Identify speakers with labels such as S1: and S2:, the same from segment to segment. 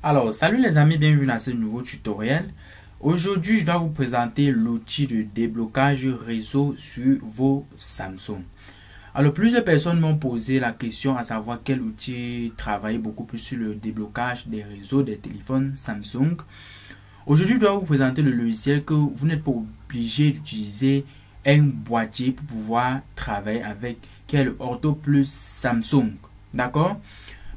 S1: Alors, salut les amis, bienvenue dans ce nouveau tutoriel. Aujourd'hui, je dois vous présenter l'outil de déblocage réseau sur vos Samsung. Alors, plusieurs personnes m'ont posé la question à savoir quel outil travaille beaucoup plus sur le déblocage des réseaux des téléphones Samsung. Aujourd'hui, je dois vous présenter le logiciel que vous n'êtes pas obligé d'utiliser un boîtier pour pouvoir travailler avec, qui est le Ortho Plus Samsung. D'accord?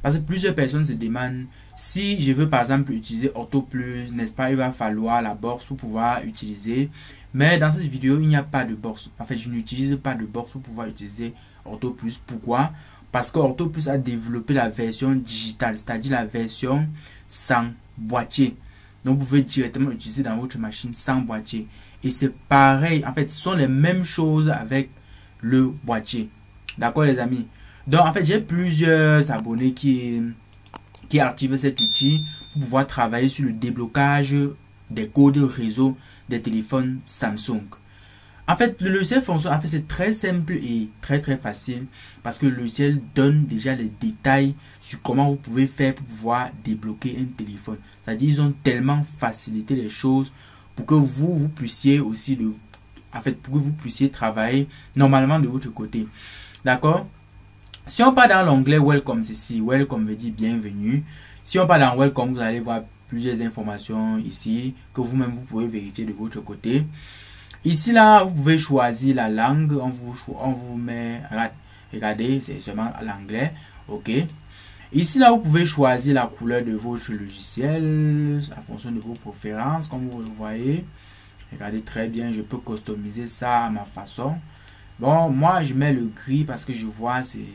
S1: Parce que plusieurs personnes se demandent si je veux par exemple utiliser Ortho Plus, n'est-ce pas, il va falloir la box pour pouvoir utiliser. Mais dans cette vidéo, il n'y a pas de box. En fait, je n'utilise pas de box pour pouvoir utiliser Ortho Plus. Pourquoi? Parce que Ortho Plus a développé la version digitale, c'est-à-dire la version sans boîtier. Donc, vous pouvez directement l'utiliser dans votre machine sans boîtier. Et c'est pareil, en fait, ce sont les mêmes choses avec le boîtier. D'accord, les amis? Donc, en fait, j'ai plusieurs abonnés qui activent cet outil pour pouvoir travailler sur le déblocage des codes réseau des téléphones Samsung. En fait, le logiciel fonctionne, en fait, c'est très simple et très facile parce que le logiciel donne déjà les détails sur comment vous pouvez faire pour pouvoir débloquer un téléphone. C'est-à-dire, ils ont tellement facilité les choses pour que vous puissiez aussi, pour que vous puissiez travailler normalement de votre côté. D'accord? Si on part dans l'onglet Welcome, c'est ici. Welcome veut dire bienvenue. Si on part dans Welcome, vous allez voir plusieurs informations ici que vous-même vous pouvez vérifier de votre côté. Ici, là, vous pouvez choisir la langue. On vous met, regardez, c'est seulement l'anglais. OK. Ici, là, vous pouvez choisir la couleur de votre logiciel en fonction de vos préférences, comme vous le voyez. Regardez très bien, je peux customiser ça à ma façon. Bon, moi, je mets le gris parce que je vois, c'est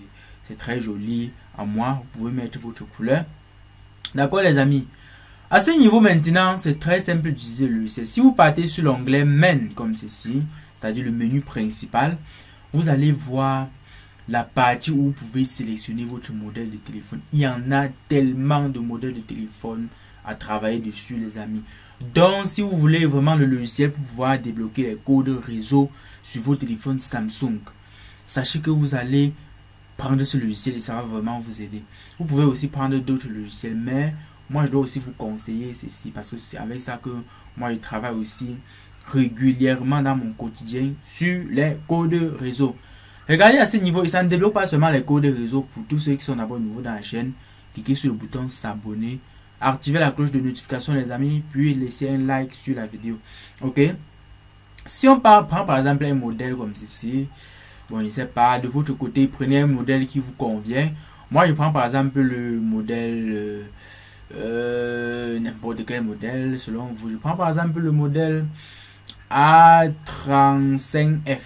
S1: très joli à moi. Vous pouvez mettre votre couleur. D'accord, les amis. À ce niveau maintenant, c'est très simple d'utiliser le logiciel. Si vous partez sur l'onglet Main comme ceci, c'est-à-dire le menu principal, vous allez voir la partie où vous pouvez sélectionner votre modèle de téléphone. Il y en a tellement de modèles de téléphone à travailler dessus, les amis. Donc, si vous voulez vraiment le logiciel pour pouvoir débloquer les codes réseau sur vos téléphones Samsung, sachez que vous allez prendre ce logiciel et ça va vraiment vous aider. Vous pouvez aussi prendre d'autres logiciels, mais moi je dois aussi vous conseiller ceci parce que c'est avec ça que moi je travaille aussi régulièrement dans mon quotidien sur les codes réseau. Regardez à ce niveau, et ça ne débloque pas seulement les codes réseau pour tous ceux qui sont d'abord nouveaux dans la chaîne. Cliquez sur le bouton s'abonner, activez la cloche de notification, les amis, puis laissez un like sur la vidéo. OK? Si on prend par exemple un modèle comme ceci, bon, je ne sais pas, de votre côté, prenez un modèle qui vous convient. Moi, je prends par exemple le modèle, n'importe quel modèle selon vous. Je prends par exemple le modèle A35F,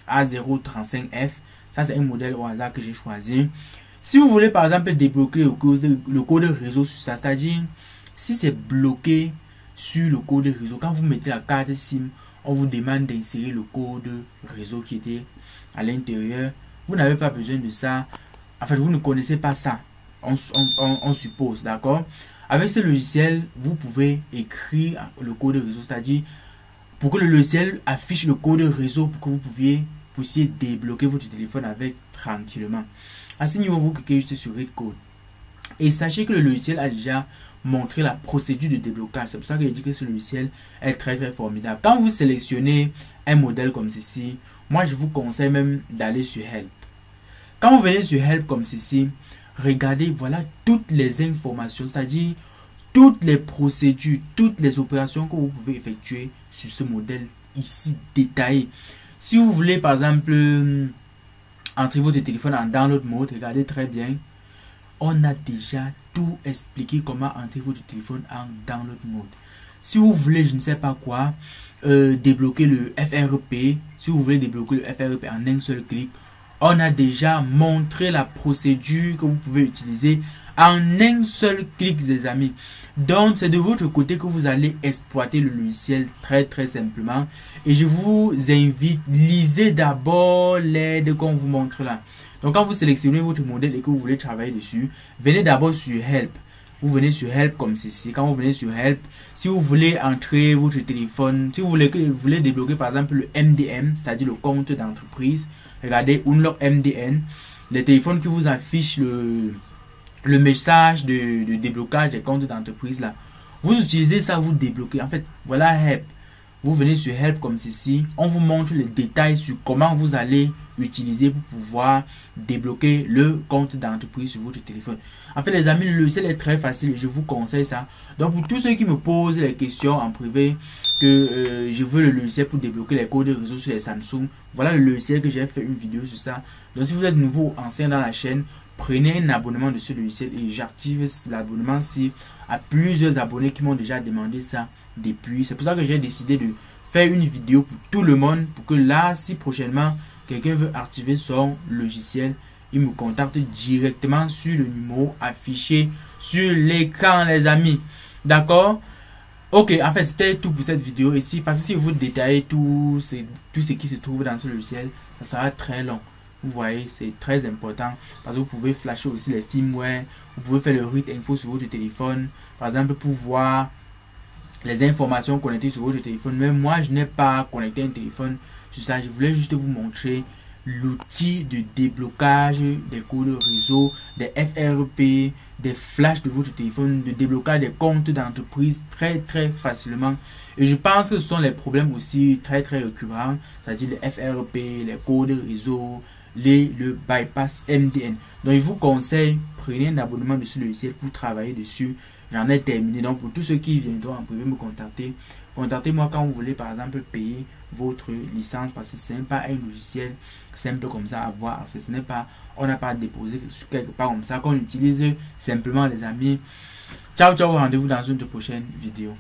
S1: A035F. Ça, c'est un modèle au hasard que j'ai choisi. Si vous voulez par exemple débloquer le code réseau sur ça, c'est-à-dire si c'est bloqué sur le code réseau, quand vous mettez la carte SIM, on vous demande d'insérer le code réseau qui était à l'intérieur. Vous n'avez pas besoin de ça. En fait, vous ne connaissez pas ça. On suppose, d'accord? Avec ce logiciel, vous pouvez écrire le code réseau, c'est-à-dire pour que le logiciel affiche le code réseau pour que vous puissiez débloquer votre téléphone avec tranquillement. À ce niveau, vous cliquez juste sur Read Code. Et sachez que le logiciel a déjà montré la procédure de déblocage. C'est pour ça que je dis que ce logiciel est très formidable. Quand vous sélectionnez un modèle comme ceci, moi je vous conseille même d'aller sur Help. Quand vous venez sur Help comme ceci, regardez, voilà toutes les informations, c'est-à-dire toutes les procédures, toutes les opérations que vous pouvez effectuer sur ce modèle ici détaillé. Si vous voulez par exemple entrer votre téléphone en download mode, regardez très bien. On a déjà tout expliqué comment entrer votre téléphone en download mode. Si vous voulez, je ne sais pas quoi, débloquer le FRP, si vous voulez débloquer le FRP en un seul clic, on a déjà montré la procédure que vous pouvez utiliser en un seul clic, les amis. Donc, c'est de votre côté que vous allez exploiter le logiciel très simplement. Et je vous invite, lisez d'abord l'aide qu'on vous montre là. Donc, quand vous sélectionnez votre modèle et que vous voulez travailler dessus, venez d'abord sur Help. Vous venez sur Help comme ceci. Quand vous venez sur Help, si vous voulez entrer votre téléphone, si vous voulez débloquer par exemple le MDM, c'est-à-dire le compte d'entreprise, regardez Unlock MDN, les téléphones qui vous affichent le message de déblocage des comptes d'entreprise là. Vous utilisez ça, vous débloquez. En fait, voilà Help. Vous venez sur Help comme ceci. On vous montre les détails sur comment vous allez utiliser pour pouvoir débloquer le compte d'entreprise sur votre téléphone. En fait, les amis, le logiciel est très facile. Je vous conseille ça. Donc, pour tous ceux qui me posent les questions en privé, que je veux le logiciel pour débloquer les codes de réseau sur les Samsung, voilà le logiciel que j'ai fait une vidéo sur ça. Donc, si vous êtes nouveau ou ancien dans la chaîne, prenez un abonnement de ce logiciel et j'active l'abonnement si à plusieurs abonnés qui m'ont déjà demandé ça depuis. C'est pour ça que j'ai décidé de faire une vidéo pour tout le monde, pour que là, si prochainement quelqu'un veut activer son logiciel, il me contacte directement sur le numéro affiché sur l'écran, les amis. D'accord? Ok, en fait, c'était tout pour cette vidéo ici. Parce que si vous détaillez tout ce qui se trouve dans ce logiciel, ça sera très long. Vous voyez, c'est très important parce que vous pouvez flasher aussi les firmware, vous pouvez faire le root info sur votre téléphone, par exemple pour voir les informations connectées sur votre téléphone. Mais moi, je n'ai pas connecté un téléphone sur ça. Je voulais juste vous montrer l'outil de déblocage des codes réseau, des FRP, des flashs de votre téléphone, de déblocage des comptes d'entreprise très facilement. Et je pense que ce sont les problèmes aussi très récurrents, c'est-à-dire les FRP, les codes réseau, le bypass MDN. Donc, je vous conseille, prenez un abonnement de ce logiciel pour travailler dessus. J'en ai terminé. Donc, pour tous ceux qui viendront en privé me contacter, contactez-moi quand vous voulez, par exemple, payer votre licence parce que ce n'est pas un logiciel simple comme ça à voir. Ce n'est pas, on n'a pas déposé quelque part comme ça qu'on utilise simplement, les amis. Ciao, ciao, rendez-vous dans une prochaine vidéo.